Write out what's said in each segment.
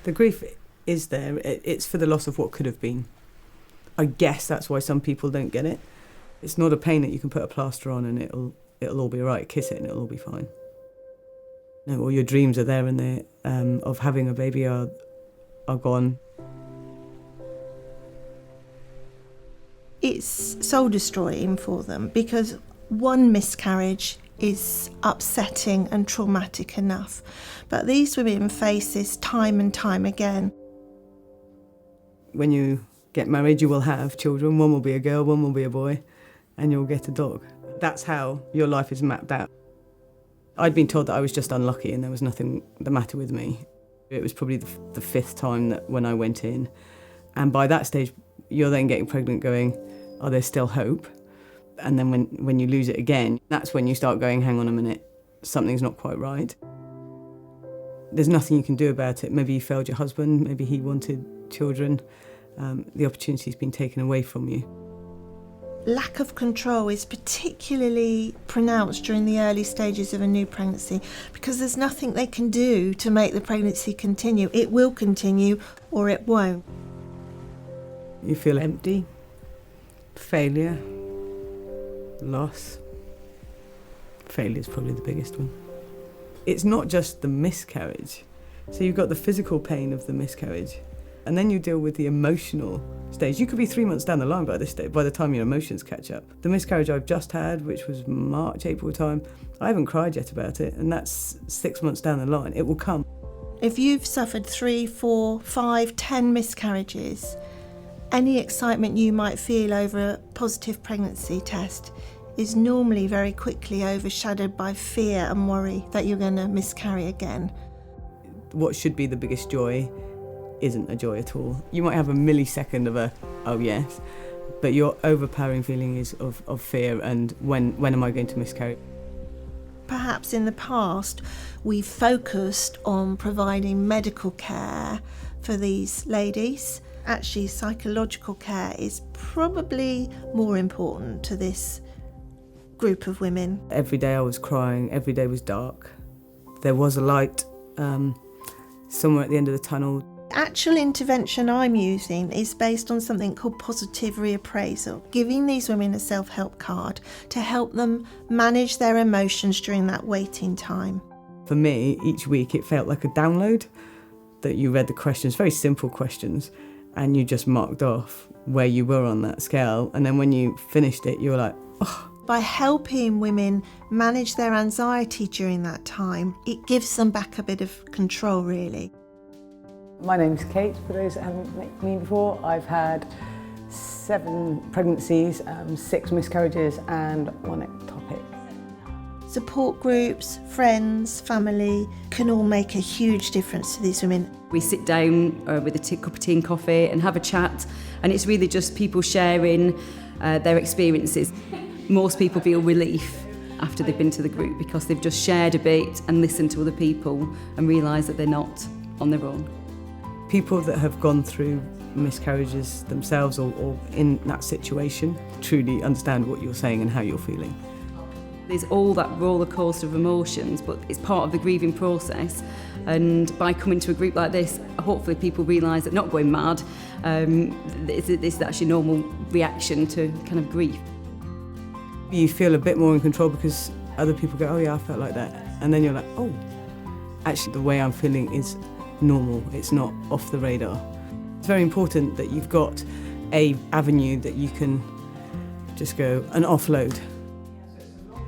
The grief is there. It's for the loss of what could have been. I guess that's why some people don't get it. It's not a pain that you can put a plaster on and it'll all be all right. Kiss it and it'll all be fine. No, all your dreams are there and they of having a baby are gone. It's soul-destroying for them because one miscarriage is upsetting and traumatic enough. But these women face this time and time again. When you get married, you will have children. One will be a girl, one will be a boy, and you'll get a dog. That's how your life is mapped out. I'd been told that I was just unlucky and there was nothing the matter with me. It was probably the fifth time that when I went in. And by that stage, you're then getting pregnant going, oh, there's still hope. And then when you lose it again, that's when you start going, hang on a minute, something's not quite right. There's nothing you can do about it. Maybe you failed your husband, maybe he wanted children. The opportunity's been taken away from you. Lack of control is particularly pronounced during the early stages of a new pregnancy because there's nothing they can do to make the pregnancy continue. It will continue or it won't. You feel empty, failure, loss. Failure's probably the biggest one. It's not just the miscarriage. So you've got the physical pain of the miscarriage, and then you deal with the emotional stage. You could be 3 months down the line by this stage, by the time your emotions catch up. The miscarriage I've just had, which was March, April time, I haven't cried yet about it, and that's 6 months down the line. It will come. If you've suffered 3, 4, 5, 10 miscarriages, any excitement you might feel over a positive pregnancy test is normally very quickly overshadowed by fear and worry that you're going to miscarry again. What should be the biggest joy isn't a joy at all. You might have a millisecond of a, oh yes, but your overpowering feeling is of fear and when am I going to miscarry? Perhaps in the past we've focused on providing medical care for these ladies. Actually, psychological care is probably more important to this group of women. Every day I was crying, every day was dark. There was a light somewhere at the end of the tunnel. The actual intervention I'm using is based on something called positive reappraisal, giving these women a self-help card to help them manage their emotions during that waiting time. For me, each week it felt like a download, that you read the questions, very simple questions, and you just marked off where you were on that scale. And then when you finished it, you were like, oh. By helping women manage their anxiety during that time, it gives them back a bit of control, really. My name's Kate, for those that haven't met me before. I've had 7 pregnancies, 6 miscarriages and 1 ectopic. Support groups, friends, family can all make a huge difference to these women. We sit down with a cup of tea and coffee and have a chat, and it's really just people sharing their experiences. Most people feel relief after they've been to the group because they've just shared a bit and listened to other people and realised that they're not on their own. People that have gone through miscarriages themselves or in that situation truly understand what you're saying and how you're feeling. There's all that roller coaster of emotions, but it's part of the grieving process. And by coming to a group like this, hopefully people realise that not going mad, this is actually a normal reaction to kind of grief. You feel a bit more in control because other people go, oh yeah, I felt like that. And then you're like, oh, actually the way I'm feeling is normal, it's not off the radar. It's very important that you've got a avenue that you can just go and offload.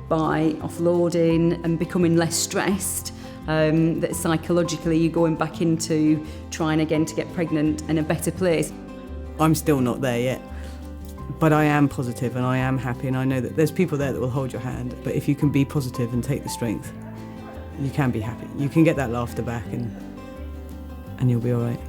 By offloading and becoming less stressed, that psychologically you're going back into trying again to get pregnant in a better place. I'm still not there yet, but I am positive and I am happy, and I know that there's people there that will hold your hand. But if you can be positive and take the strength, you can be happy. You can get that laughter back and you'll be all right.